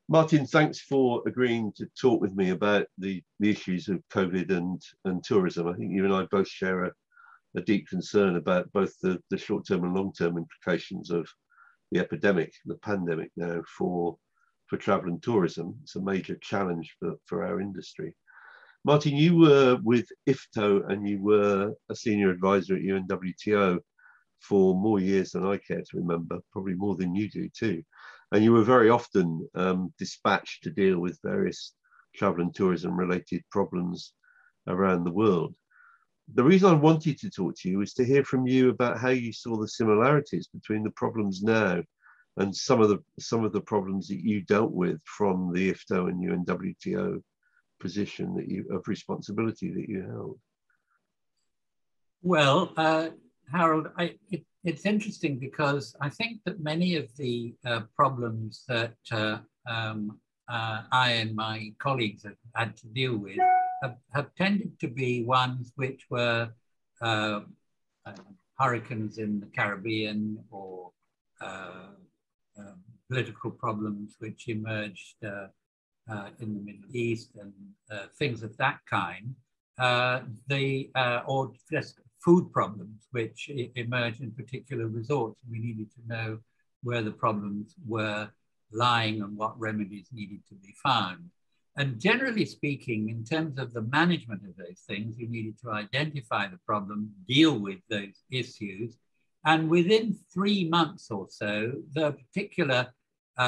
Martin, thanks for agreeing to talk with me about the issues of COVID and tourism. I think you and I both share a deep concern about both the short-term and long-term implications of the epidemic, the pandemic now for travel and tourism. It's a major challenge for our industry. Martin, you were with IFTO and you were a senior advisor at UNWTO for more years than I care to remember, probably more than you do too. And you were very often dispatched to deal with various travel and tourism related problems around the world. The reason I wanted to talk to you is to hear from you about how you saw the similarities between the problems now and some of the problems that you dealt with from the IFTO and UNWTO position that of responsibility that you held. Well, Harold, it's interesting because I think that many of the problems that I and my colleagues have had to deal with have tended to be ones which were hurricanes in the Caribbean or political problems which emerged in the Middle East and things of that kind, or just food problems which emerged in particular resorts. We needed to know where the problems were lying and what remedies needed to be found. And generally speaking, in terms of the management of those things, you needed to identify the problem, deal with those issues, and within 3 months or so, the particular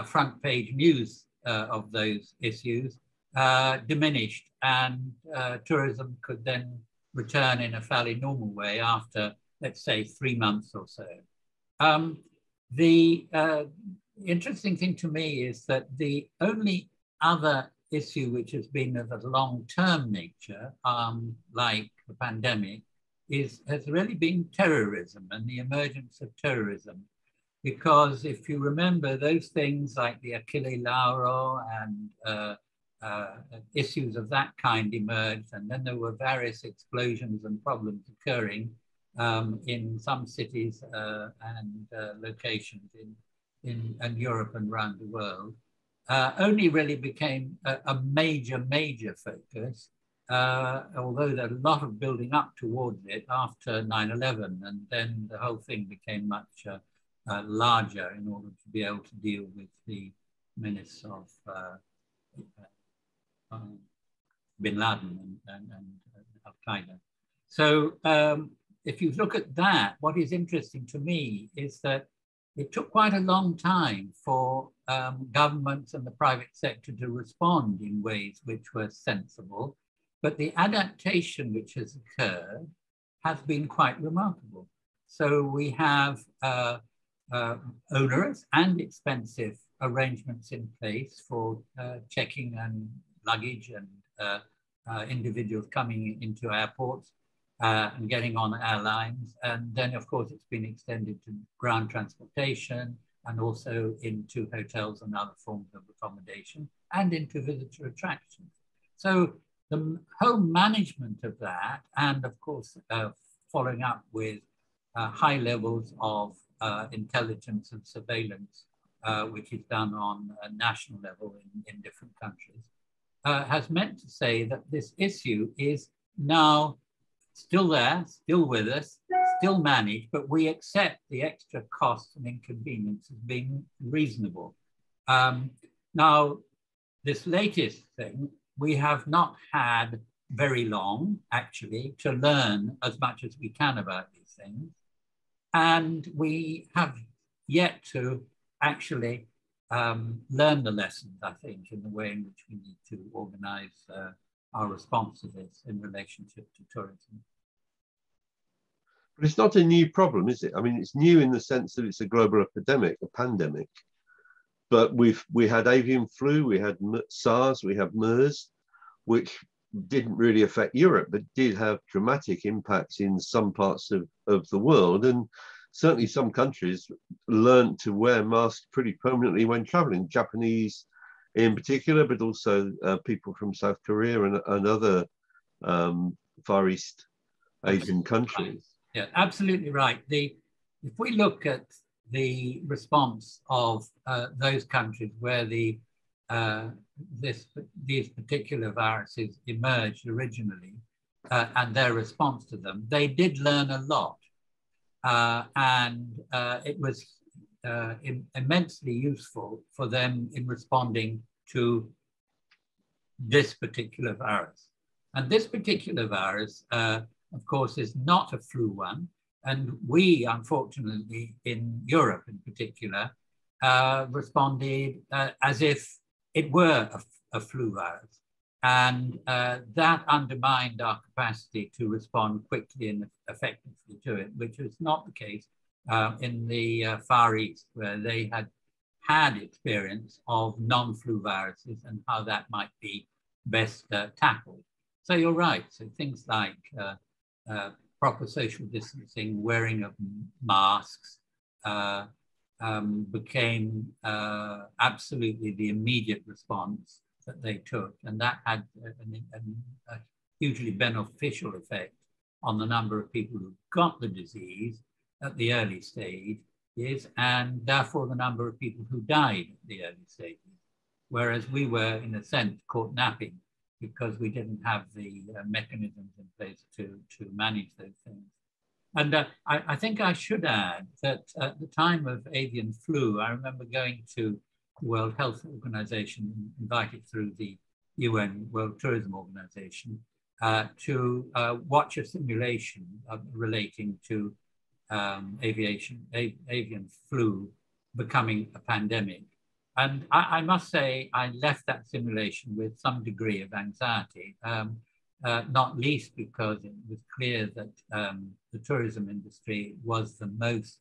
front page news of those issues diminished, and tourism could then return in a fairly normal way after, let's say, 3 months or so. The interesting thing to me is that the only other issue which has been of a long-term nature, like the pandemic, has really been terrorism and the emergence of terrorism. Because if you remember, those things like the Achille Lauro and issues of that kind emerged, and then there were various explosions and problems occurring in some cities and locations in Europe and around the world. Only really became a major focus, although there was a lot of building up towards it after 9/11, and then the whole thing became much larger in order to be able to deal with the menace of Bin Laden and Al-Qaeda. So if you look at that, what is interesting to me is that it took quite a long time for governments and the private sector to respond in ways which were sensible, but the adaptation which has occurred has been quite remarkable. So we have onerous and expensive arrangements in place for checking and luggage and individuals coming into airports and getting on airlines. And then, of course, it's been extended to ground transportation and also into hotels and other forms of accommodation and into visitor attractions. So the whole management of that, and of course, following up with high levels of intelligence and surveillance, which is done on a national level in different countries, has meant to say that this issue is now still there, still with us, still managed, but we accept the extra costs and inconvenience as being reasonable. Now, this latest thing, we have not had very long, actually, to learn as much as we can about these things. And we have yet to actually learn the lessons, I think, in the way in which we need to organize our response to this in relationship to tourism. But it's not a new problem, is it? I mean, it's new in the sense that it's a global epidemic, a pandemic. But we had avian flu, we had SARS, we have MERS, which didn't really affect Europe, but did have dramatic impacts in some parts of the world. And certainly some countries learned to wear masks pretty permanently when traveling, Japanese in particular, but also people from South Korea and other Far East Asian countries. Right. Yeah, absolutely right. If we look at the response of those countries where the these particular viruses emerged originally and their response to them, they did learn a lot. And it was immensely useful for them in responding to this particular virus. And this particular virus, of course, is not a flu one. And we, unfortunately, in Europe in particular, responded as if it were a flu virus. And that undermined our capacity to respond quickly and effectively to it, which was not the case in the Far East, where they had experience of non-flu viruses and how that might be best tackled. So you're right. So things like proper social distancing, wearing of masks became absolutely the immediate response that they took. And that had a hugely beneficial effect on the number of people who got the disease at the early stages, and therefore the number of people who died at the early stages. Whereas we were, in a sense, caught napping because we didn't have the mechanisms in place to manage those things. And I think I should add that at the time of avian flu, I remember going to the World Health Organization, invited through the UN World Tourism Organization, to watch a simulation relating to avian flu becoming a pandemic. And I must say, I left that simulation with some degree of anxiety, not least because it was clear that the tourism industry was the most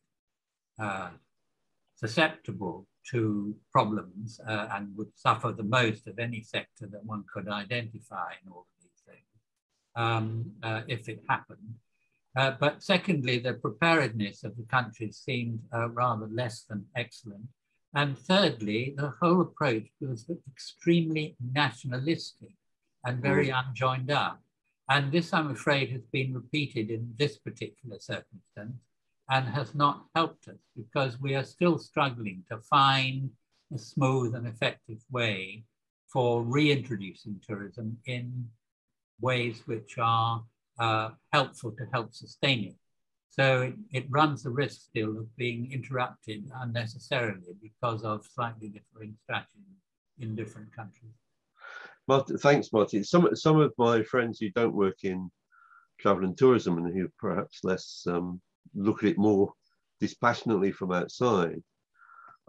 susceptible to problems and would suffer the most of any sector that one could identify in all of these things, if it happened. But secondly, the preparedness of the countries seemed rather less than excellent. And thirdly, the whole approach was extremely nationalistic and very unjoined up. And this, I'm afraid, has been repeated in this particular circumstance and has not helped us, because we are still struggling to find a smooth and effective way for reintroducing tourism in ways which are helpful to help sustain it. So it runs the risk still of being interrupted unnecessarily because of slightly differing strategies in different countries. Martin, thanks, Martin. Some of my friends who don't work in travel and tourism and who perhaps less look at it more dispassionately from outside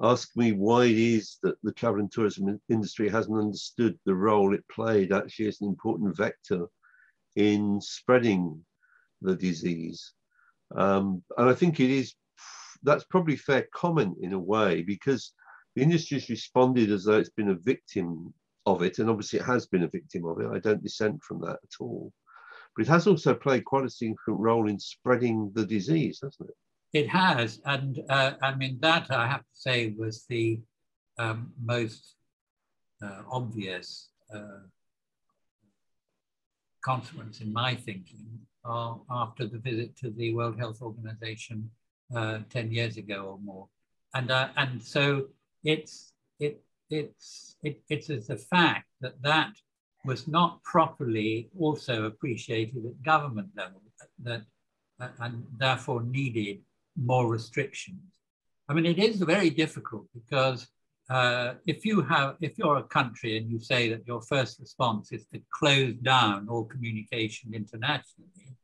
ask me why it is that the travel and tourism industry hasn't understood the role it played actually as an important vector in spreading the disease. And I think that's probably fair comment in a way, because the industry's responded as though it's been a victim of it, and obviously it has been a victim of it. I don't dissent from that at all. But it has also played quite a significant role in spreading the disease, hasn't it? It has, and I mean, that I have to say was the most obvious consequence in my thinking after the visit to the World Health Organization 10 years ago or more. And so it's as a fact that was not properly also appreciated at government level, and therefore needed more restrictions. I mean, it is very difficult because if you're a country and you say that your first response is to close down all communication internationally,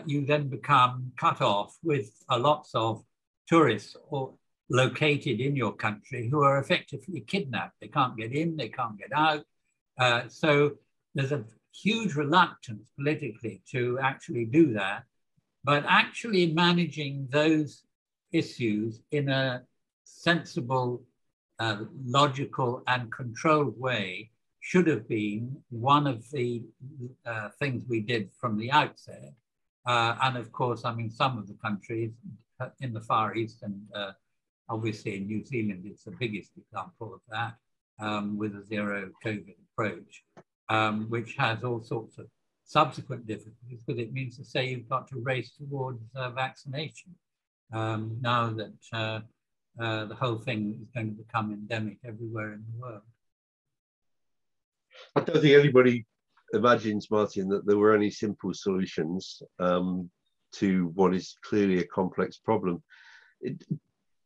you then become cut off with lots of tourists or located in your country who are effectively kidnapped. They can't get in, they can't get out. So there's a huge reluctance politically to actually do that, but actually managing those issues in a sensible, logical and controlled way should have been one of the things we did from the outset. And of course, I mean, some of the countries in the Far East and obviously in New Zealand, it's the biggest example of that, with a zero COVID approach, which has all sorts of subsequent difficulties, because it means to say you've got to race towards vaccination. Now that the whole thing is going to become endemic everywhere in the world. I don't think anybody imagines, Martin, that there were any simple solutions to what is clearly a complex problem.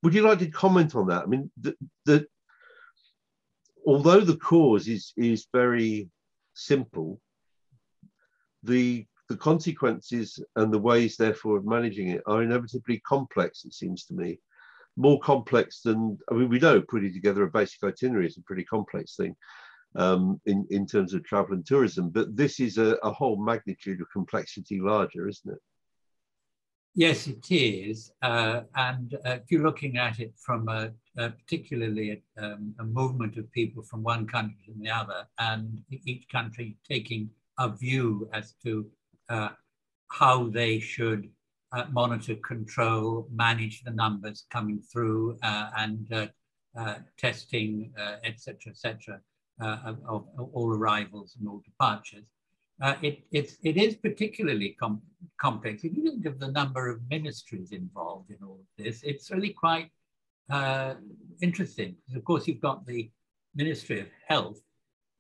Would you like to comment on that? I mean, although the cause is very simple, the consequences and the ways, therefore, of managing it are inevitably complex, it seems to me. More complex than, I mean, we know putting together a basic itinerary is a pretty complex thing in terms of travel and tourism, but this is a whole magnitude of complexity larger, isn't it? Yes, it is. And if you're looking at it from particularly a movement of people from one country to the other, and each country taking a view as to how they should monitor, control, manage the numbers coming through, and testing, etc., etc., of all arrivals and all departures. It is particularly complex. If you think of the number of ministries involved in all of this, it's really quite interesting. Because of course, you've got the Ministry of Health,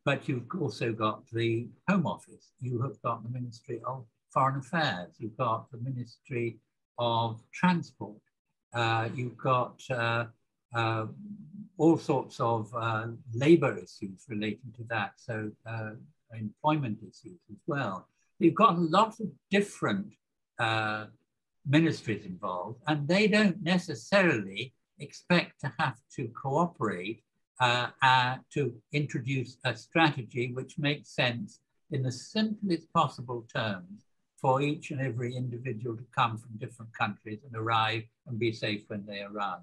but you've also got the Home Office. You have got the Ministry of Foreign Affairs. You've got the Ministry of Transport. You've got all sorts of labour issues relating to that. So employment issues as well. You've got a lot of different ministries involved, and they don't necessarily expect to have to cooperate to introduce a strategy which makes sense in the simplest possible terms for each and every individual to come from different countries and arrive and be safe when they arrive.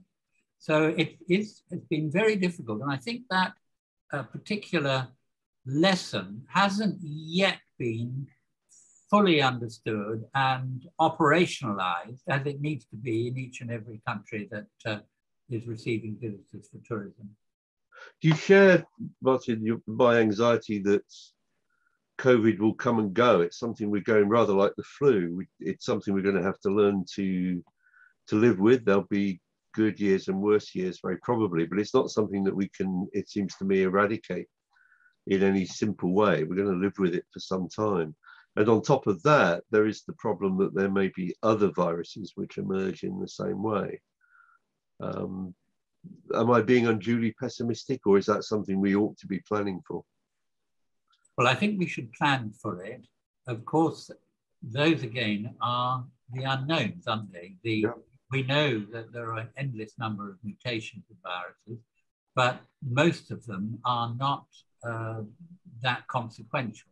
So it's been very difficult, and I think that particular lesson hasn't yet been fully understood and operationalized as it needs to be in each and every country that is receiving visitors for tourism. Do you share, Martin, my anxiety that COVID will come and go? It's something we're going rather like the flu. It's something we're going to have to learn to live with. There'll be good years and worse years, very probably, but it's not something that we can, it seems to me, eradicate in any simple way. We're going to live with it for some time. And on top of that, there is the problem that there may be other viruses which emerge in the same way. Am I being unduly pessimistic, or is that something we ought to be planning for? Well, I think we should plan for it. Of course, those again are the unknowns, aren't they? We know that there are an endless number of mutations of viruses, but most of them are not that consequential.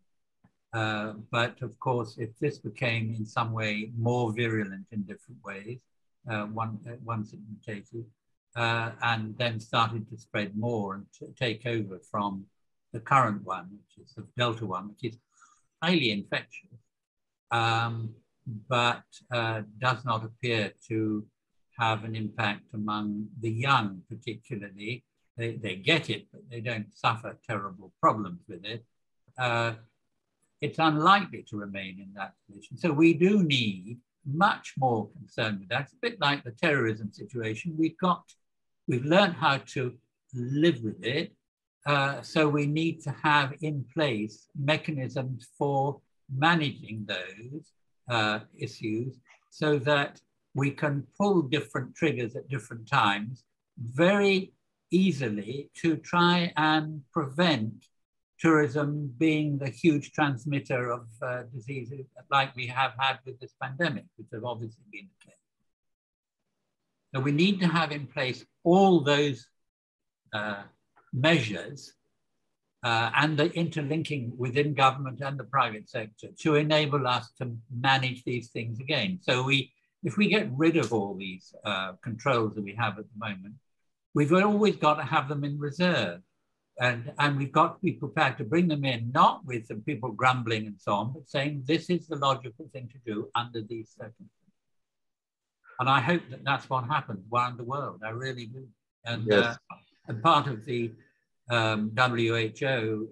But of course, if this became in some way more virulent in different ways, once it mutated, and then started to spread more and to take over from the current one, which is the Delta one, which is highly infectious, but does not appear to have an impact among the young particularly. They get it, but they don't suffer terrible problems with it. It's unlikely to remain in that position. So we do need much more concern with that. It's a bit like the terrorism situation. We've learned how to live with it. So we need to have in place mechanisms for managing those issues so that we can pull different triggers at different times very easily to try and prevent tourism being the huge transmitter of diseases like we have had with this pandemic, which have obviously been the case. So we need to have in place all those measures and the interlinking within government and the private sector to enable us to manage these things again. So if we get rid of all these controls that we have at the moment, we've always got to have them in reserve. And we've got to be prepared to bring them in, not with some people grumbling and so on, but saying this is the logical thing to do under these circumstances. And I hope that that's what happens around the world. I really do. And, yes. And part of the WHO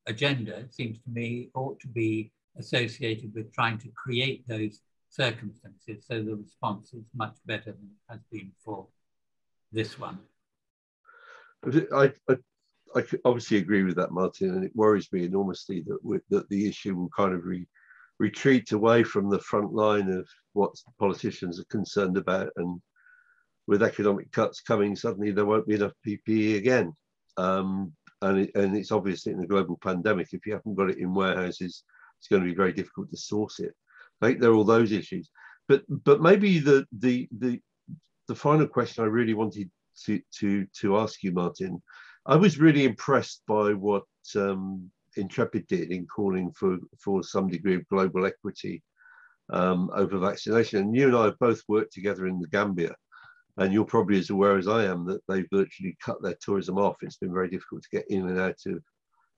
agenda, it seems to me, ought to be associated with trying to create those circumstances so the response is much better than it has been for this one. I obviously agree with that, Martin, and it worries me enormously that the issue will kind of retreat away from the front line of what politicians are concerned about, and with economic cuts coming, suddenly there won't be enough PPE again. And it's obvious in a global pandemic, if you haven't got it in warehouses, it's going to be very difficult to source it. I think there are all those issues. But maybe the final question I really wanted to ask you, Martin, I was really impressed by what Intrepid did in calling for some degree of global equity over vaccination. And you and I have both worked together in the Gambia, and you're probably as aware as I am that they virtually cut their tourism off. It's been very difficult to get in and out of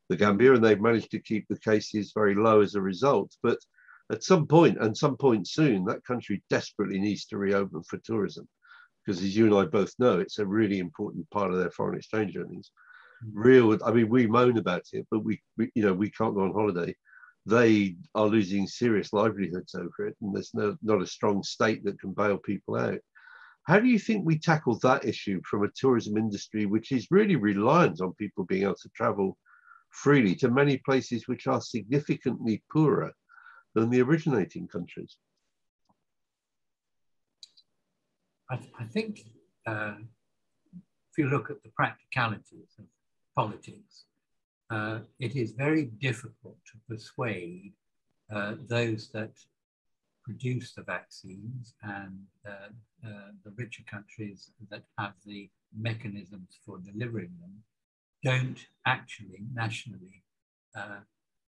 the Gambia, and they've managed to keep the cases very low as a result. But at some point, and some point soon, that country desperately needs to reopen for tourism, because as you and I both know, it's a really important part of their foreign exchange earnings. I mean, we moan about it, but we can't go on holiday. They are losing serious livelihoods over it, and there's not a strong state that can bail people out. How do you think we tackle that issue from a tourism industry which is really reliant on people being able to travel freely to many places which are significantly poorer than the originating countries? I think if you look at the practicalities of politics, it is very difficult to persuade those that produce the vaccines and the richer countries that have the mechanisms for delivering them don't actually nationally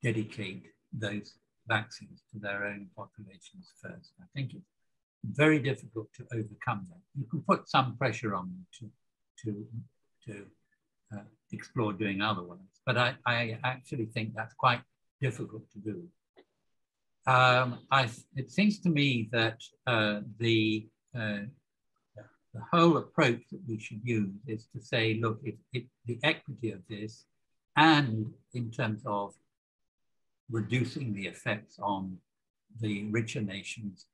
dedicate those vaccines to their own populations first. I think it's very difficult to overcome that. You can put some pressure on them to explore doing otherwise, but I actually think that's quite difficult to do. It seems to me that the whole approach that we should use is to say, look, the equity of this, and in terms of reducing the effects on the richer nations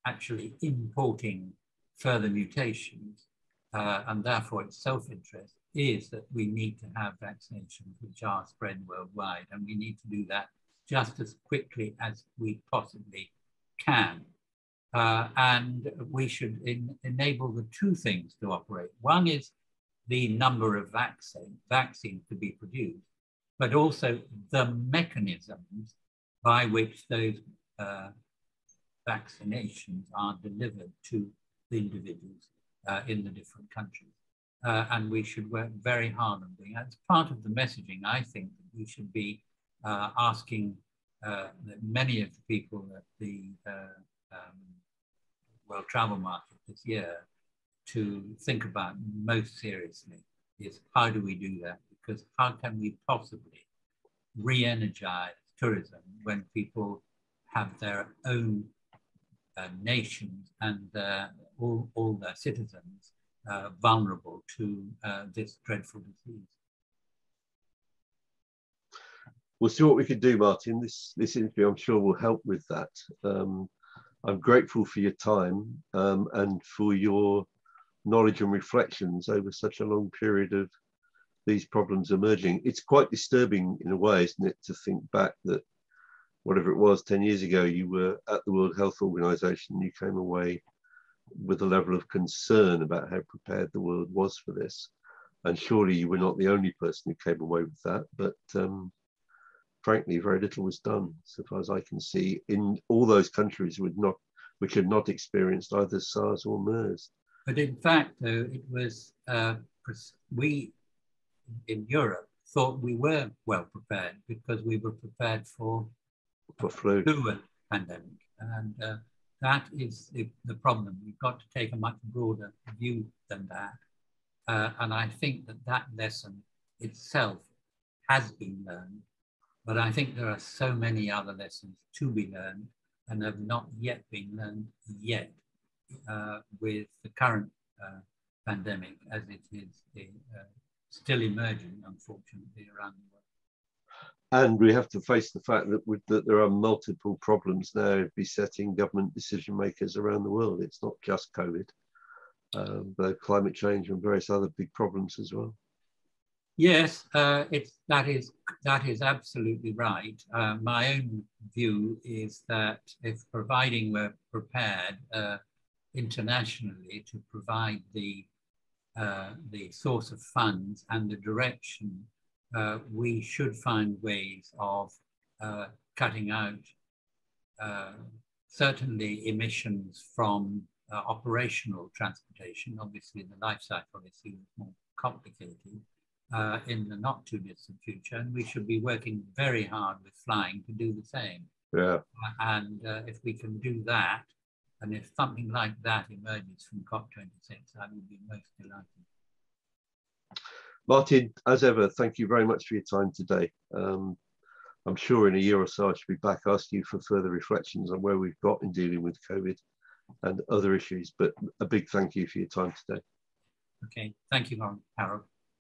actually importing further mutations, and therefore its self-interest is that we need to have vaccinations which are spread worldwide, and we need to do that just as quickly as we possibly can. And we should enable the two things to operate. One is the number of vaccines to be produced, but also the mechanisms by which those vaccinations are delivered to the individuals in the different countries. And we should work very hard on doing that. As part of the messaging, I think that we should be asking many of the people at the World Travel Market this year to think about most seriously is how do we do that? Because how can we possibly re-energize tourism when people have their own nations and all their citizens vulnerable to this dreadful disease? We'll see what we can do, Martin. This interview, I'm sure, will help with that. I'm grateful for your time and for your knowledge and reflections over such a long period of these problems emerging. It's quite disturbing in a way, isn't it, to think back that whatever it was 10 years ago, you were at the World Health Organization, you came away with a level of concern about how prepared the world was for this. And surely you were not the only person who came away with that, but frankly, very little was done, so far as I can see, in all those countries which had not experienced either SARS or MERS. But in fact, though, it was, we in Europe thought we were well prepared because we were prepared for flu pandemic. And that is the problem. We've got to take a much broader view than that. And I think that lesson itself has been learned. But I think there are so many other lessons to be learned and have not yet been learned yet with the current pandemic as it is still emerging, unfortunately, around the world. And we have to face the fact that there are multiple problems now besetting government decision makers around the world. It's not just COVID, but climate change and various other big problems as well. Yes, that is absolutely right. My own view is that if providing we're prepared internationally to provide the source of funds and the direction, we should find ways of cutting out certainly emissions from operational transportation. Obviously, the life cycle issue is more complicated in the not too distant future, and we should be working very hard with flying to do the same. Yeah. And if we can do that, and if something like that emerges from COP26, I would be most delighted. Martin, as ever, thank you very much for your time today. I'm sure in a year or so I should be back asking you for further reflections on where we've got in dealing with COVID and other issues, but a big thank you for your time today. Okay, thank you, Harold.